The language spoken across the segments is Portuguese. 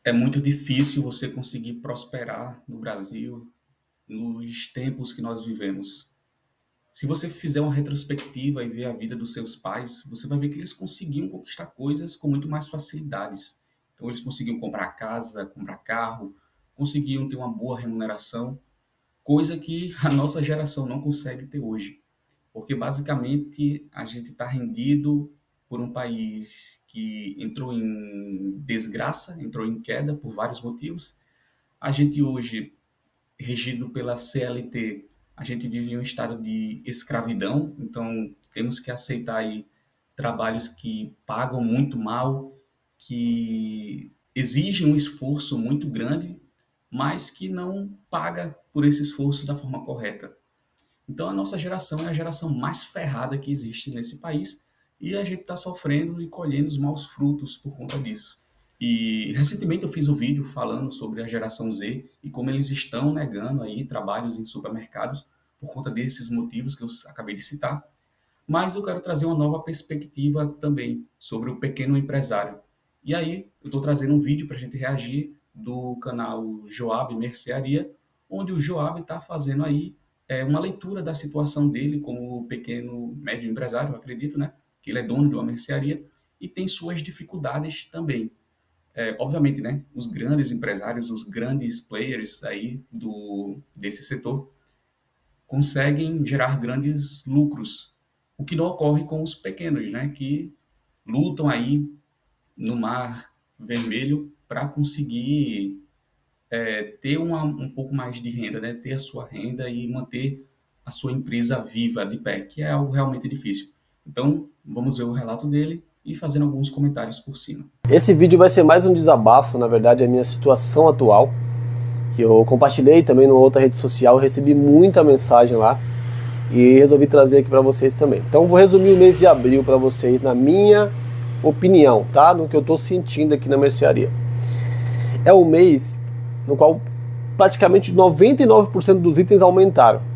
é muito difícil você conseguir prosperar no Brasil nos tempos que nós vivemos. Se você fizer uma retrospectiva e ver a vida dos seus pais, você vai ver que eles conseguiam conquistar coisas com muito mais facilidades. Então, eles conseguiam comprar casa, comprar carro, conseguiam ter uma boa remuneração, coisa que a nossa geração não consegue ter hoje. Porque, basicamente, a gente está rendido por um país que entrou em desgraça, entrou em queda por vários motivos. A gente hoje regido pela CLT, a gente vive em um estado de escravidão, então temos que aceitar aí trabalhos que pagam muito mal, que exigem um esforço muito grande, mas que não paga por esse esforço da forma correta. Então a nossa geração é a geração mais ferrada que existe nesse país e a gente está sofrendo e colhendo os maus frutos por conta disso. E recentemente eu fiz um vídeo falando sobre a geração Z e como eles estão negando aí trabalhos em supermercados por conta desses motivos que eu acabei de citar. Mas eu quero trazer uma nova perspectiva também sobre o pequeno empresário. E aí eu estou trazendo um vídeo para a gente reagir do canal Joab Mercearia, onde o Joab está fazendo aí uma leitura da situação dele como pequeno médio empresário, eu acredito, né? Que ele é dono de uma mercearia e tem suas dificuldades também. Obviamente, né, os grandes empresários, os grandes players aí desse setor conseguem gerar grandes lucros, o que não ocorre com os pequenos, né, que lutam aí no mar vermelho para conseguir ter um pouco mais de renda, né, ter a sua renda e manter a sua empresa viva de pé, que é algo realmente difícil. Então, vamos ver o relato dele e fazendo alguns comentários por cima. Esse vídeo vai ser mais um desabafo, na verdade, a minha situação atual, que eu compartilhei também numa outra rede social, recebi muita mensagem lá e resolvi trazer aqui para vocês também. Então vou resumir o mês de abril para vocês na minha opinião, tá? No que eu estou sentindo aqui na mercearia. É um mês no qual praticamente 99% dos itens aumentaram.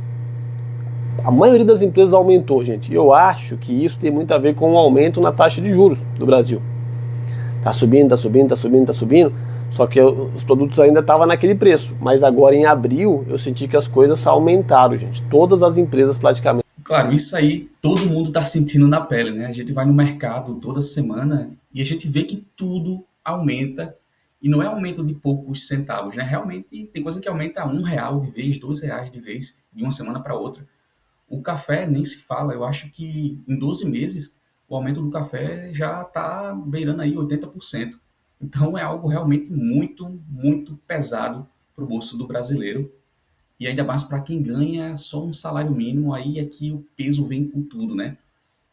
A maioria das empresas aumentou, gente. Eu acho que isso tem muito a ver com o aumento na taxa de juros do Brasil. Tá subindo, tá subindo, tá subindo, tá subindo. Só que os produtos ainda estavam naquele preço. Mas agora em abril eu senti que as coisas aumentaram, gente. Todas as empresas praticamente. Claro, isso aí todo mundo está sentindo na pele, né? A gente vai no mercado toda semana e a gente vê que tudo aumenta e não é aumento de poucos centavos, né? Realmente tem coisa que aumenta R$ 1 de vez, R$ 2 de vez, de uma semana para outra. O café nem se fala, eu acho que em 12 meses o aumento do café já está beirando aí 80%. Então é algo realmente muito, muito pesado para o bolso do brasileiro e ainda mais para quem ganha só um salário mínimo, aí é que o peso vem com tudo, né?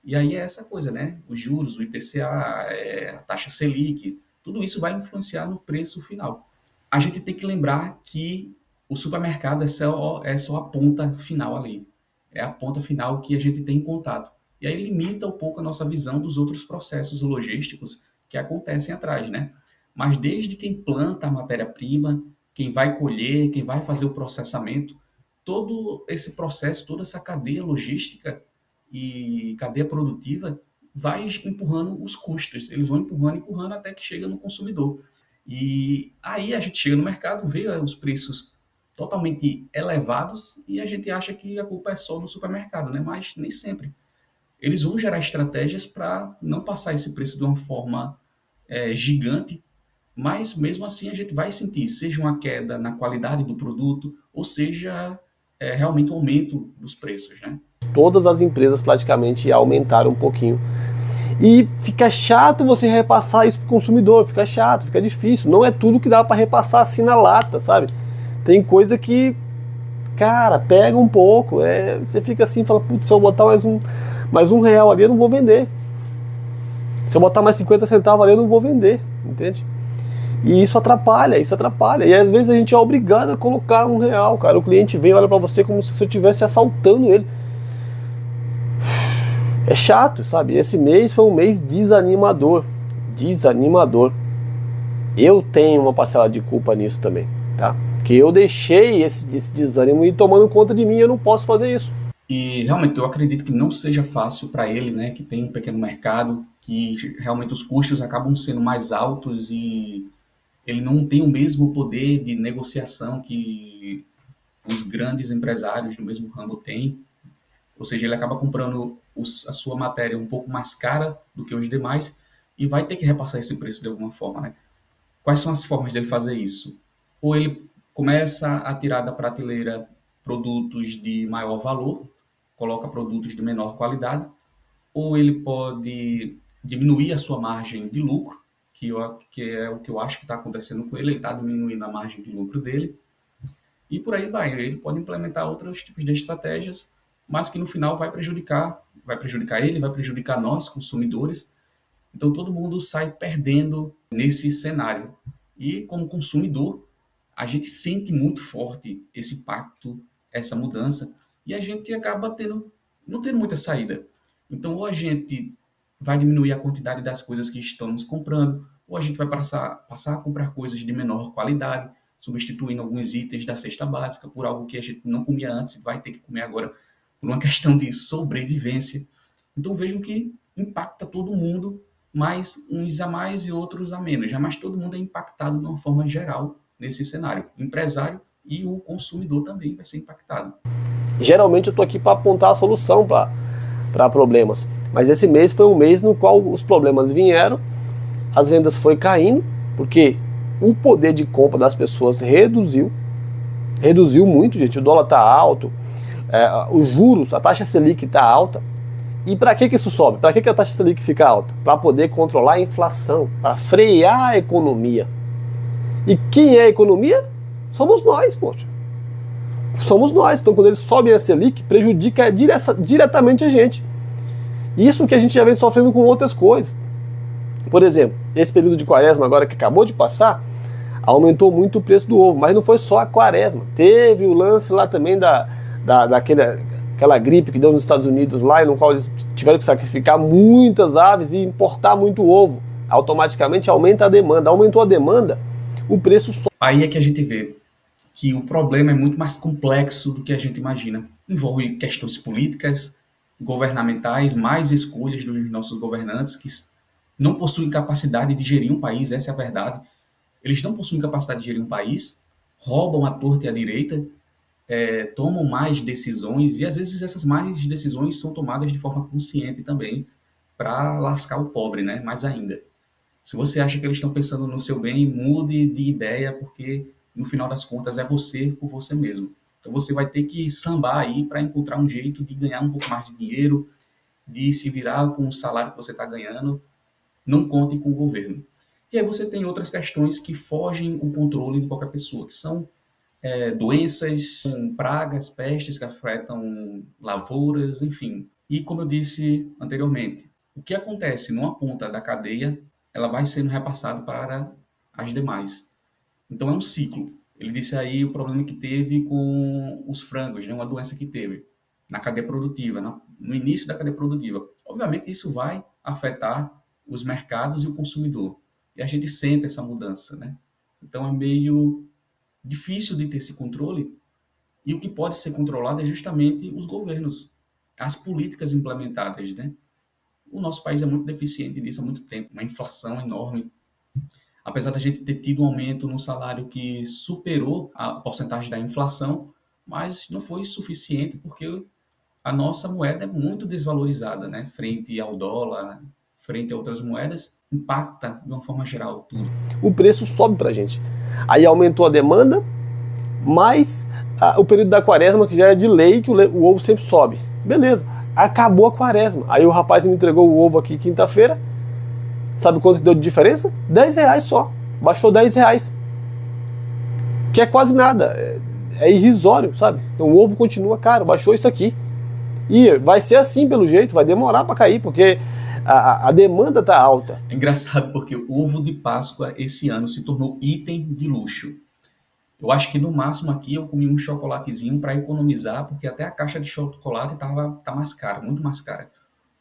E aí é essa coisa, né? Os juros, o IPCA, a taxa Selic, tudo isso vai influenciar no preço final. A gente tem que lembrar que o supermercado é só a ponta final ali. É a ponta final que a gente tem em contato. E aí limita um pouco a nossa visão dos outros processos logísticos que acontecem atrás, né? Mas desde quem planta a matéria-prima, quem vai colher, quem vai fazer o processamento, todo esse processo, toda essa cadeia logística e cadeia produtiva vai empurrando os custos. Eles vão empurrando, empurrando até que chega no consumidor. E aí a gente chega no mercado, vê os preços totalmente elevados e a gente acha que a culpa é só do supermercado, né? Mas nem sempre. Eles vão gerar estratégias para não passar esse preço de uma forma gigante, mas mesmo assim a gente vai sentir, seja uma queda na qualidade do produto, ou seja, realmente um aumento dos preços, né? Todas as empresas praticamente aumentaram um pouquinho. E fica chato você repassar isso pro consumidor, fica chato, fica difícil. Não é tudo que dá para repassar assim na lata, sabe? Tem coisa que, cara, pega um pouco. Você fica assim, fala, putz, se eu botar mais um real ali, eu não vou vender. Se eu botar mais 50 centavos ali, eu não vou vender, entende? E isso atrapalha, isso atrapalha. E às vezes a gente é obrigado a colocar R$ 1, cara. O cliente vem e olha para você como se você estivesse assaltando ele. É chato, sabe? Esse mês foi um mês desanimador. Desanimador. Eu tenho uma parcela de culpa nisso também, tá? Que eu deixei esse desânimo ir tomando conta de mim, eu não posso fazer isso. E realmente eu acredito que não seja fácil para ele, né, que tem um pequeno mercado, que realmente os custos acabam sendo mais altos e ele não tem o mesmo poder de negociação que os grandes empresários do mesmo ramo têm, ou seja, ele acaba comprando a sua matéria um pouco mais cara do que os demais e vai ter que repassar esse preço de alguma forma, né? Quais são as formas dele fazer isso? Ou ele começa a tirar da prateleira produtos de maior valor, coloca produtos de menor qualidade, ou ele pode diminuir a sua margem de lucro, que é o que eu acho que está acontecendo com ele está diminuindo a margem de lucro dele, e por aí vai. Ele pode implementar outros tipos de estratégias, mas que no final vai prejudicar ele, vai prejudicar nós, consumidores. Então todo mundo sai perdendo nesse cenário. E como consumidor, a gente sente muito forte esse impacto, essa mudança, e a gente acaba não tendo muita saída. Então, ou a gente vai diminuir a quantidade das coisas que estamos comprando, ou a gente vai passar a comprar coisas de menor qualidade, substituindo alguns itens da cesta básica por algo que a gente não comia antes e vai ter que comer agora por uma questão de sobrevivência. Então, vejam que impacta todo mundo, mas uns a mais e outros a menos, já mas todo mundo é impactado de uma forma geral nesse cenário. O empresário e o consumidor também vai ser impactado. Geralmente eu estou aqui para apontar a solução para problemas. Mas esse mês foi um mês no qual os problemas vieram, as vendas foi caindo, porque o poder de compra das pessoas reduziu muito, gente. O dólar está alto, os juros, a taxa Selic está alta. E para que isso sobe? Para que a taxa Selic fica alta? Para poder controlar a inflação, para frear a economia. E quem é a economia? Somos nós, poxa. Somos nós. Então, quando eles sobem a Selic, prejudica diretamente a gente. Isso que a gente já vem sofrendo com outras coisas. Por exemplo, esse período de quaresma agora que acabou de passar, aumentou muito o preço do ovo. Mas não foi só a quaresma. Teve o lance lá também daquela gripe que deu nos Estados Unidos lá, no qual eles tiveram que sacrificar muitas aves e importar muito ovo. Automaticamente aumenta a demanda. Aumentou a demanda, o preço sobe. Aí é que a gente vê que o problema é muito mais complexo do que a gente imagina. Envolve questões políticas, governamentais, mais escolhas dos nossos governantes que não possuem capacidade de gerir um país, essa é a verdade. Eles não possuem capacidade de gerir um país, roubam à torta e à direita, tomam mais decisões, e às vezes essas mais decisões são tomadas de forma consciente também, para lascar o pobre, né? Mais ainda. Se você acha que eles estão pensando no seu bem, mude de ideia, porque no final das contas é você por você mesmo. Então você vai ter que sambar aí para encontrar um jeito de ganhar um pouco mais de dinheiro, de se virar com o salário que você está ganhando. Não conte com o governo. E aí você tem outras questões que fogem o controle de qualquer pessoa, que são doenças, pragas, pestes que afetam lavouras, enfim. E como eu disse anteriormente, o que acontece numa ponta da cadeia, ela vai sendo repassada para as demais. Então é um ciclo. Ele disse aí o problema que teve com os frangos, né? Uma doença que teve na cadeia produtiva, no início da cadeia produtiva. Obviamente isso vai afetar os mercados e o consumidor. E a gente sente essa mudança, né? Então é meio difícil de ter esse controle, e o que pode ser controlado é justamente os governos, as políticas implementadas, né? O nosso país é muito deficiente nisso há muito tempo, uma inflação enorme. Apesar da gente ter tido um aumento no salário que superou a porcentagem da inflação, mas não foi suficiente porque a nossa moeda é muito desvalorizada, né? Frente ao dólar, frente a outras moedas, impacta de uma forma geral tudo. O preço sobe pra gente. Aí aumentou a demanda, mas o período da quaresma, que já é de lei, que o ovo sempre sobe. Beleza, acabou a quaresma. Aí o rapaz me entregou o ovo aqui quinta-feira. Sabe quanto que deu de diferença? R$10 só. Baixou R$10. Que é quase nada. É irrisório, sabe? Então o ovo continua caro, baixou isso aqui. E vai ser assim pelo jeito, vai demorar para cair, porque a demanda tá alta. É engraçado porque o ovo de Páscoa esse ano se tornou item de luxo. Eu acho que no máximo aqui eu comi um chocolatezinho para economizar, porque até a caixa de chocolate tá mais cara, muito mais cara.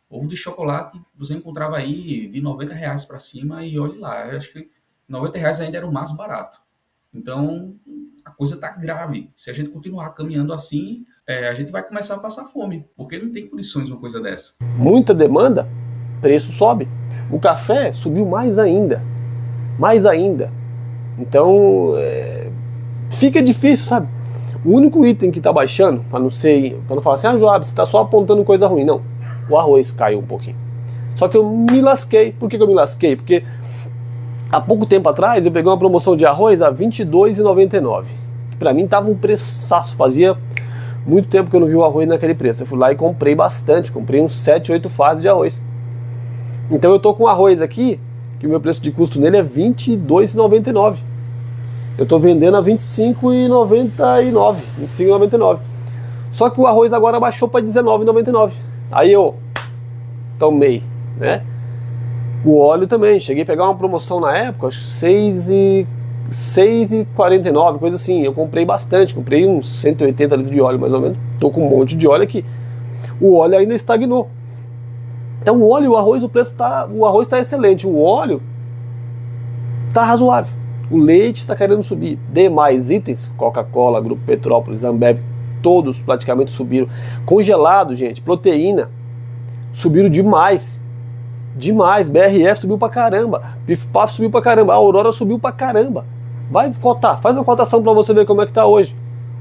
Ovo de chocolate você encontrava aí de R$90 para cima e olhe lá, eu acho que R$90 ainda era o mais barato. Então a coisa tá grave. Se a gente continuar caminhando assim, a gente vai começar a passar fome, porque não tem condições uma coisa dessa. Muita demanda, preço sobe. O café subiu mais ainda. Mais ainda. Então, fica difícil, sabe? O único item que tá baixando, para não falar assim, Joab, você tá só apontando coisa ruim. Não, o arroz caiu um pouquinho. Só que eu me lasquei. Por que eu me lasquei? Porque há pouco tempo atrás eu peguei uma promoção de arroz a R$ 22,99. Que pra mim tava um preçaço. Fazia muito tempo que eu não vi o arroz naquele preço. Eu fui lá e comprei bastante. Comprei uns 7, 8 fardos de arroz. Então eu tô com arroz aqui, que o meu preço de custo nele é R$ 22,99. Eu tô vendendo a R$ 25,99. 25,99. Só que o arroz agora baixou para R$ 19,99. Aí eu tomei, né? O óleo também, cheguei a pegar uma promoção na época, acho que 6,49, coisa assim. Eu comprei bastante, comprei uns 180 litros de óleo mais ou menos. Tô com um monte de óleo aqui. O óleo ainda estagnou. Então o óleo e o arroz, o arroz está excelente, o óleo está razoável. O leite está querendo subir. Demais itens, Coca-Cola, Grupo Petrópolis, Ambev, todos praticamente subiram. Congelado, gente, proteína, subiram demais. Demais, BRF subiu pra caramba, PIF-PAF subiu pra caramba, a Aurora subiu pra caramba. Vai cotar, faz uma cotação pra você ver como é que tá hoje.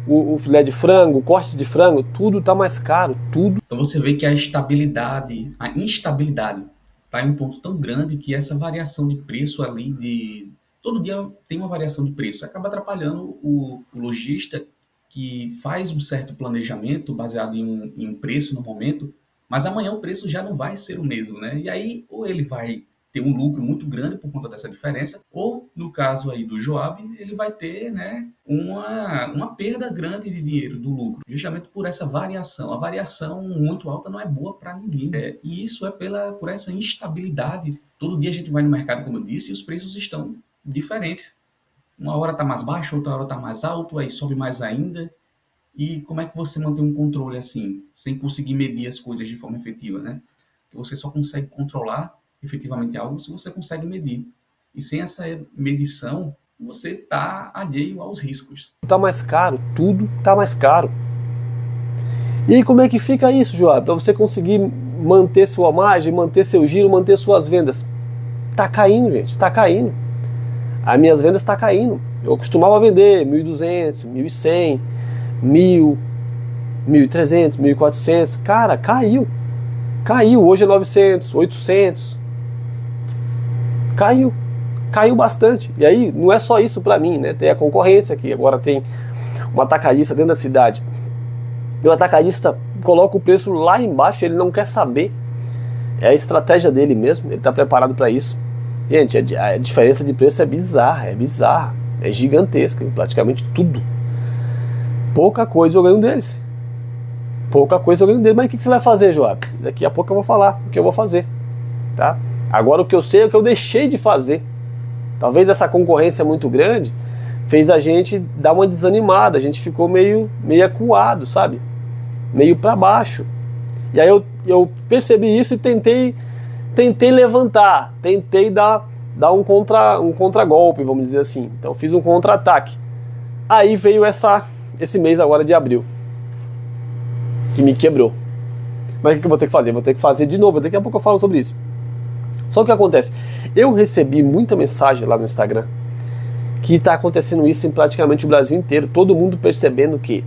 O filé de frango, cortes de frango, tudo tá mais caro, tudo. Então você vê que a estabilidade, a instabilidade está em um ponto tão grande que essa variação de preço ali de todo dia tem uma variação de preço, acaba atrapalhando o lojista que faz um certo planejamento baseado em um preço no momento, mas amanhã o preço já não vai ser o mesmo, né? E aí ou ele vai ter um lucro muito grande por conta dessa diferença, ou no caso aí do Joab, ele vai ter, né, uma perda grande de dinheiro do lucro, justamente por essa variação. A variação muito alta não é boa para ninguém. E isso é por essa instabilidade. Todo dia a gente vai no mercado, como eu disse, e os preços estão diferentes. Uma hora está mais baixo, outra hora está mais alto, aí sobe mais ainda. E como é que você mantém um controle assim, sem conseguir medir as coisas de forma efetiva, né? Você só consegue controlar efetivamente algo se você consegue medir. E sem essa medição, você está alheio aos riscos. Tá mais caro, tudo tá mais caro. E aí como é que fica isso, Joab? Para você conseguir manter sua margem, manter seu giro, manter suas vendas. Tá caindo, gente, tá caindo. As minhas vendas tá caindo. Eu costumava vender 1.200, 1.100, 1.000, 1.300, 1.400. Cara, caiu. Caiu. Hoje é 900, 800. Caiu. Caiu bastante. E aí não é só isso para mim, né? Tem a concorrência aqui. Agora tem um atacadista dentro da cidade. E o atacadista coloca o preço lá embaixo, ele não quer saber. É a estratégia dele mesmo, ele está preparado para isso. Gente, a diferença de preço é bizarra, é gigantesca, em praticamente tudo. Pouca coisa eu ganho deles. Pouca coisa eu ganho deles. Mas o que você vai fazer, Joab? Daqui a pouco eu vou falar o que eu vou fazer. Tá? Agora o que eu sei é o que eu deixei de fazer. Talvez essa concorrência muito grande fez a gente dar uma desanimada, a gente ficou meio acuado, sabe? Meio para baixo. E aí eu percebi isso e tentei levantar, tentei dar um contragolpe, vamos dizer assim. Então fiz um contra-ataque. Aí veio esse mês agora de abril, que me quebrou. Mas o que eu vou ter que fazer? Vou ter que fazer de novo, daqui a pouco eu falo sobre isso. Só que o que acontece? Eu recebi muita mensagem lá no Instagram que está acontecendo isso em praticamente o Brasil inteiro. Todo mundo percebendo que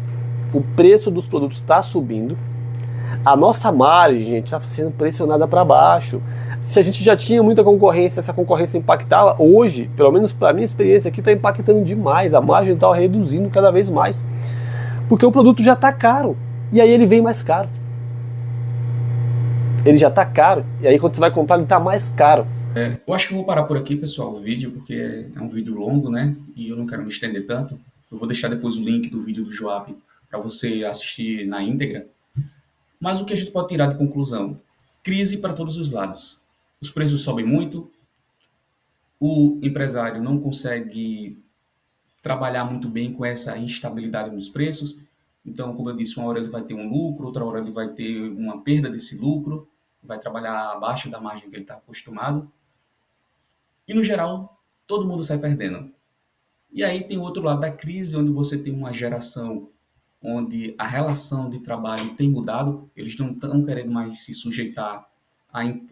o preço dos produtos está subindo, a nossa margem, gente, está sendo pressionada para baixo. Se a gente já tinha muita concorrência, essa concorrência impactava, hoje, pelo menos para minha experiência aqui, está impactando demais. A margem está reduzindo cada vez mais, porque o produto já está caro e aí ele vem mais caro. Ele já está caro e aí quando você vai comprar ele está mais caro. Eu acho que eu vou parar por aqui, pessoal, o vídeo, porque é um vídeo longo, né? E eu não quero me estender tanto. Eu vou deixar depois o link do vídeo do Joab para você assistir na íntegra. Mas o que a gente pode tirar de conclusão? Crise para todos os lados. Os preços sobem muito, o empresário não consegue trabalhar muito bem com essa instabilidade nos preços. Então, como eu disse, uma hora ele vai ter um lucro, outra hora ele vai ter uma perda desse lucro, vai trabalhar abaixo da margem que ele está acostumado. E, no geral, todo mundo sai perdendo. E aí tem o outro lado da crise, onde você tem uma geração onde a relação de trabalho tem mudado, eles não estão querendo mais se sujeitar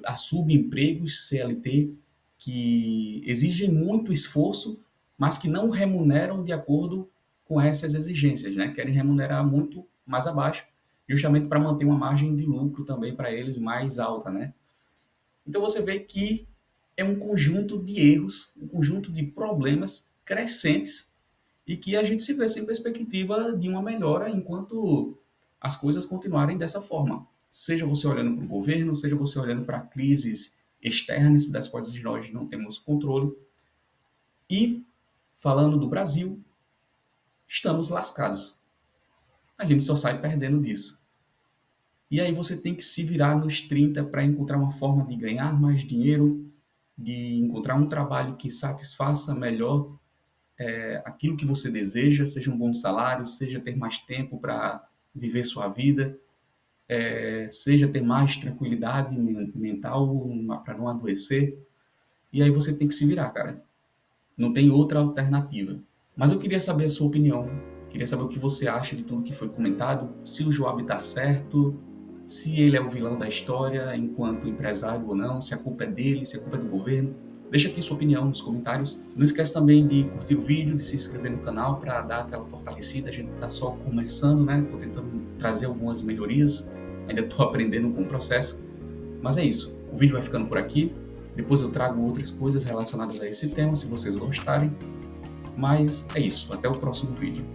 a subempregos CLT que exigem muito esforço mas que não remuneram de acordo com essas exigências, né? Querem remunerar muito mais abaixo, justamente para manter uma margem de lucro também para eles mais alta, né? Então você vê que é um conjunto de erros, um conjunto de problemas crescentes e que a gente se vê sem perspectiva de uma melhora enquanto as coisas continuarem dessa forma. Seja você olhando para o governo, seja você olhando para crises externas das quais nós não temos controle. E, falando do Brasil, estamos lascados. A gente só sai perdendo disso. E aí você tem que se virar nos 30 para encontrar uma forma de ganhar mais dinheiro, de encontrar um trabalho que satisfaça melhor aquilo que você deseja, seja um bom salário, seja ter mais tempo para viver sua vida, seja ter mais tranquilidade mental para não adoecer. E aí você tem que se virar, cara. Não tem outra alternativa. Mas eu queria saber a sua opinião. Queria saber o que você acha de tudo que foi comentado. Se o Joab está certo, se ele é o vilão da história enquanto empresário ou não, se a culpa é dele, se a culpa é do governo. Deixa aqui sua opinião nos comentários. Não esquece também de curtir o vídeo, de se inscrever no canal para dar aquela fortalecida. A gente está só começando, né? Estou tentando trazer algumas melhorias. Ainda estou aprendendo com o processo. Mas é isso. O vídeo vai ficando por aqui. Depois eu trago outras coisas relacionadas a esse tema, se vocês gostarem. Mas é isso. Até o próximo vídeo.